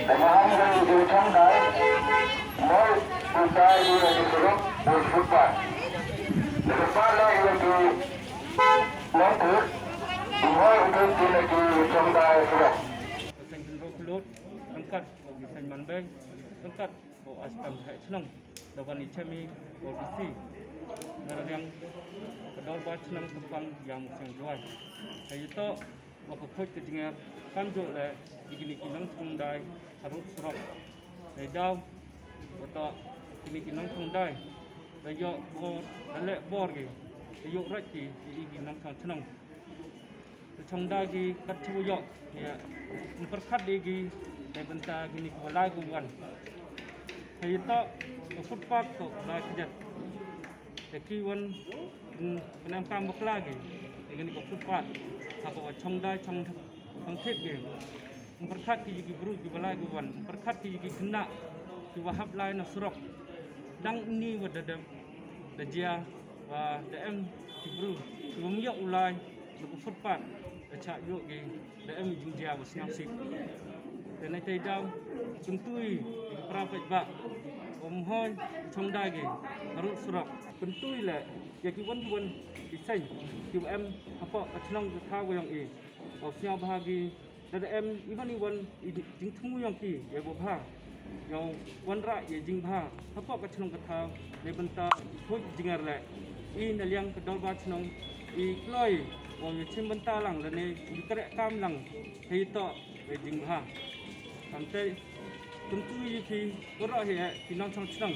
Pemahaman di shongdie, mau budaya di keruk bersubat. Kepala yang di nongdie, mau untuk di shongdie keruk. Klumar angkat desain manbeng angkat aspam Shnong Dorbar Shnong Tympang Dorbar Shnong Tympang Iawmusiang Jowai. Itu waktu khuid kejengar kanjuk le ikini kinang shongdie harus serap. Ledau waktu ikini kinang shongdie layok bor alek bor ge layok raki ikini kinang Shnong shongdie ge kacuyok ya memperkat lagi dari bentar gini kepala guan. Saya tak footpath tu dah kerja. Jadi wan penempang bekal lagi. Gini ke footpath. Apa shongdie tip ge. Memperkat gigi buru kepala guan. Memperkat gigi kena di wahab lain surok. Dang ini wadadam dajia wa dm buru. Sebelumnya ulai ke footpath. Cak yuk ge DM jingdie wasnya sih. Dan itu jauh pentui di paidbah. Omhoi shongdie ge harus surat pentui le. Jadi wan desain QM apa Shnong tahu yang ini. Wasnya bahagi DM ini wan jingtemu yang ki ya bopha. Yang wanrah ya jingba. Apa Shnong tahu le bentar khuid jingar le. Ini yang Dorbar Shnong Tympang Wong cim bentar lang dan ni dikerek kam lang hito jingba. Sampai tentu ini orang he kinang Shnong.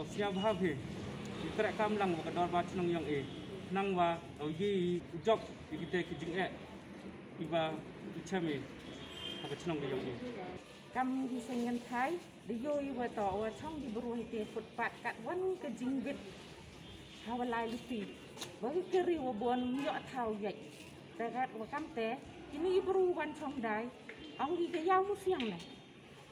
Siap habis dikerek kam lang ke Dorbar Shnong yang nang wa uji ujor kita kijingat iba cami apa Shnong yang kami di sengen Thai di yoi wa to wa chong di beruh te footpath kat wan ke jingdie hawalai lupi. Bagi kiri wabon yo tahu ya, dekat wakam teh ini beruban shongdie, ang di Iawmusiang nih,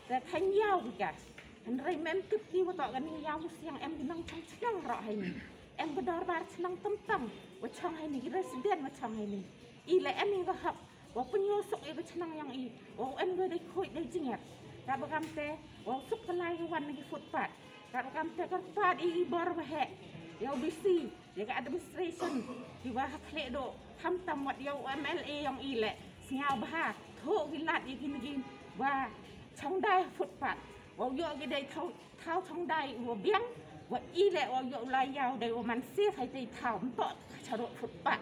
dekat Iau guys, henry mentip ki watak kan Iawmusiang em binang Shnong roh ini, em Dorbar Shnong Tympang, wacang ini residen wacang ini, ile em ini wahab, wah penyusuk itu Shnong yang ini, wah em gue khuid jingat, kat wakam teh, wah suk kelai wan lagi footpath, kat wakam teh kerpat ini baru bahek, yang DC jaka administration di bawah klik do khamtam wat yang MLA yang ile siapa bah thok wilat ini wah shongdie footpath wah yo gede thau shongdie wah biang wah ile wah yo layau dari man sih hai tei thau empok carut footpath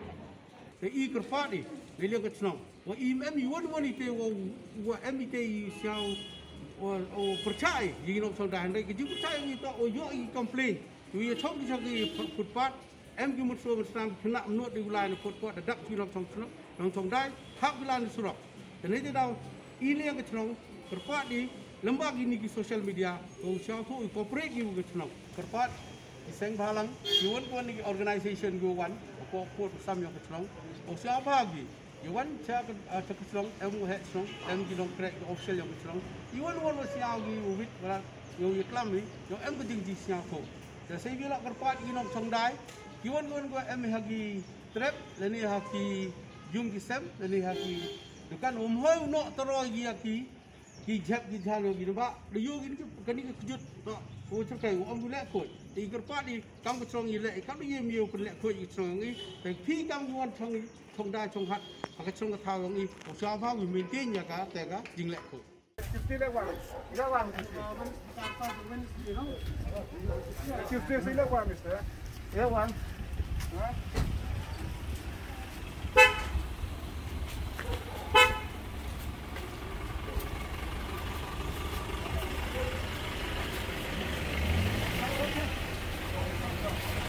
i kerfat ni beliau ke Shnong wah im wan ite wah ite siau wah percaya jadi nak shongdie hendak kerja percaya ni tak yo i komplain we chok di footpath em ki một số một kena menut di wilayah footpath dadak ki nong shongdie hak wilayah surok dan itu dah ini yang ke Shnong kerfat di lembaga ini di sosial media kau siapa tu corporate ki ke Shnong kerfat iseng balang yuan ni organisation yuan ko sam yang ke Shnong kau siapa lagi yuan siapa ke Shnong em he Shnong em ki nong krek official yang ke Shnong yuan siapa lagi wit berat yo iklam ni yo em ke jingdie siapa dan saya bilang kerpat ki nong shongdie kiwan gua em hagi trap lani haki jung kisem lani haki dukan umhoi no tero gi haki ki jap gi jalo gi ba liu gi kan ni kejut no ko cekai om du lek koi ti kerpat di kam ke Shnong ile kam di miu pen lek koi gi Shnong ni tai pi kam guan shongdie chong hat ka Shnong ka thau ni ko sa pha wi maintain ya ka te ka jing lek koi Shifty lek wan Shifty sila wan mister. Ya wan.